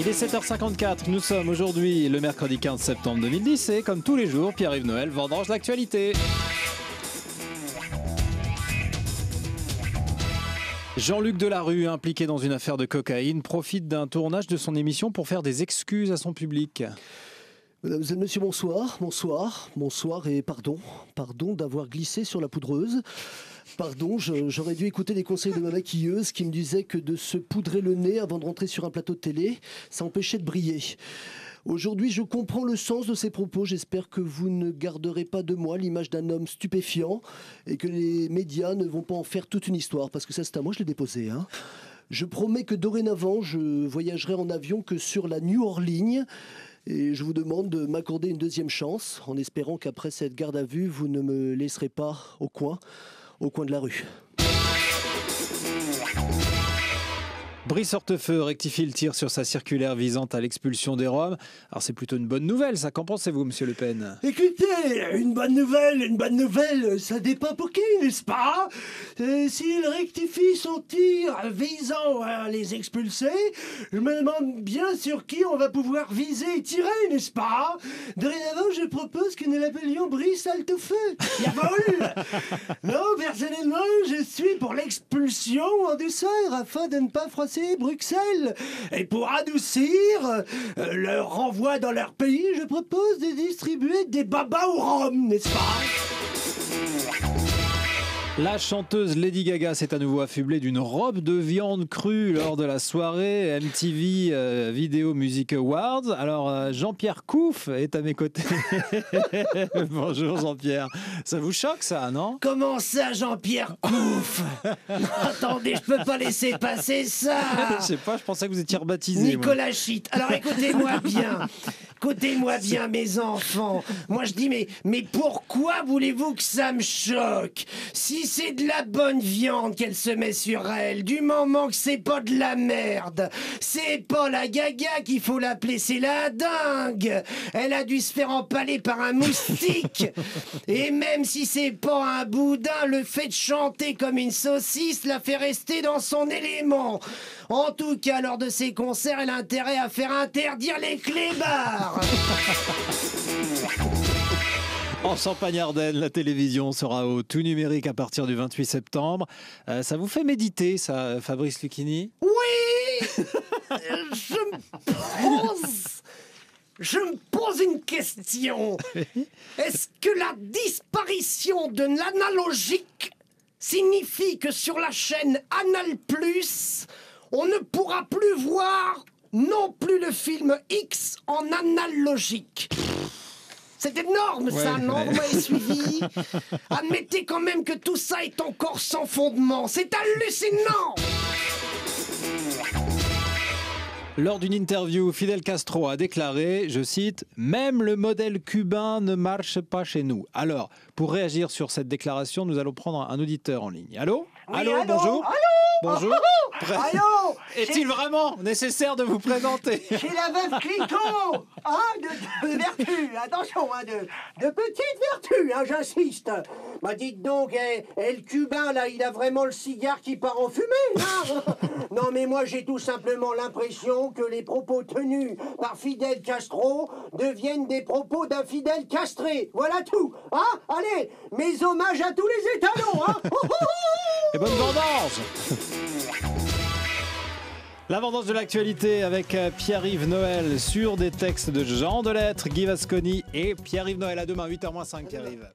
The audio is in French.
Il est 7h54, nous sommes aujourd'hui le mercredi 15 septembre 2010 et comme tous les jours, Pierre-Yves Noël vendange l'actualité. Jean-Luc Delarue, impliqué dans une affaire de cocaïne, profite d'un tournage de son émission pour faire des excuses à son public. Mesdames et messieurs, bonsoir et pardon d'avoir glissé sur la poudreuse. Pardon, j'aurais dû écouter les conseils de ma maquilleuse qui me disait que de se poudrer le nez avant de rentrer sur un plateau de télé, ça empêchait de briller. Aujourd'hui, je comprends le sens de ces propos. J'espère que vous ne garderez pas de moi l'image d'un homme stupéfiant et que les médias ne vont pas en faire toute une histoire, parce que ça, c'est à moi, je l'ai déposé. Je promets que dorénavant, je voyagerai en avion que sur la New Orleans. Et je vous demande de m'accorder une deuxième chance, en espérant qu'après cette garde à vue, vous ne me laisserez pas au coin de la rue. Brice Hortefeux rectifie le tir sur sa circulaire visant à l'expulsion des Roms. Alors c'est plutôt une bonne nouvelle, ça. Qu'en pensez-vous, monsieur Le Pen ? Écoutez, une bonne nouvelle, ça dépend pour qui, n'est-ce pas ? S'il rectifie son tir visant à les expulser, je me demande bien sur qui on va pouvoir viser et tirer, n'est-ce pas ? Dorénavant, je propose que nous l'appelions Brice Hortefeux. Yavol ! Non, personnellement, je suis pour l'expulsion en douceur, afin de ne pas froisser Bruxelles. Et pour adoucir leur renvoi dans leur pays, je propose de distribuer des babas au rhum, n'est-ce pas ? La chanteuse Lady Gaga s'est à nouveau affublée d'une robe de viande crue lors de la soirée MTV Video Music Awards. Alors Jean-Pierre Couf est à mes côtés. Bonjour Jean-Pierre. Ça vous choque ça, non ? Comment ça, Jean-Pierre Couf ? Attendez, je peux pas laisser passer ça. Je sais pas, je pensais que vous étiez rebaptisé. Nicolas Schitt. Alors écoutez-moi bien, mes enfants. Moi je dis, mais pourquoi voulez-vous que ça me choque ? Si c'est de la bonne viande qu'elle se met sur elle, du moment que c'est pas de la merde, c'est pas la Gaga qu'il faut l'appeler, c'est la dingue. Elle a dû se faire empaler par un moustique. Et même si c'est pas un boudin, le fait de chanter comme une saucisse la fait rester dans son élément. En tout cas, lors de ses concerts, elle a intérêt à faire interdire les clébards. En Champagne-Ardenne, la télévision sera au tout numérique à partir du 28 septembre. Ça vous fait méditer, ça, Fabrice Lucchini ? Oui. Je me pose une question. Est-ce que la disparition de l'analogique signifie que sur la chaîne Anal+, on ne pourra plus voir non plus le film X en analogique? C'est énorme ça, non ? Vous m'avez suivi ? Admettez quand même que tout ça est encore sans fondement. C'est hallucinant ! Lors d'une interview, Fidel Castro a déclaré, je cite, « Même le modèle cubain ne marche pas chez nous ». Alors, pour réagir sur cette déclaration, nous allons prendre un auditeur en ligne. Allô ? Oui, allô, bonjour. Allô. Bonjour. Allô. Est-il vraiment nécessaire de vous présenter ? Chez la veuve Clicquot, de vertus, attention, de petites vertus, j'insiste. Bah dites donc, le cubain là, il a vraiment le cigare qui part en fumée, Non mais moi j'ai tout simplement l'impression que les propos tenus par Fidel Castro deviennent des propos d'un fidèle castré. Voilà tout, Allez, mes hommages à tous les étalons, Et bonne vendange. La vendange de l'actualité avec Pierre-Yves Noël sur des textes de Jean Delettre, Guy Vasconi et Pierre-Yves Noël. À demain, 8h-5, Pierre-Yves.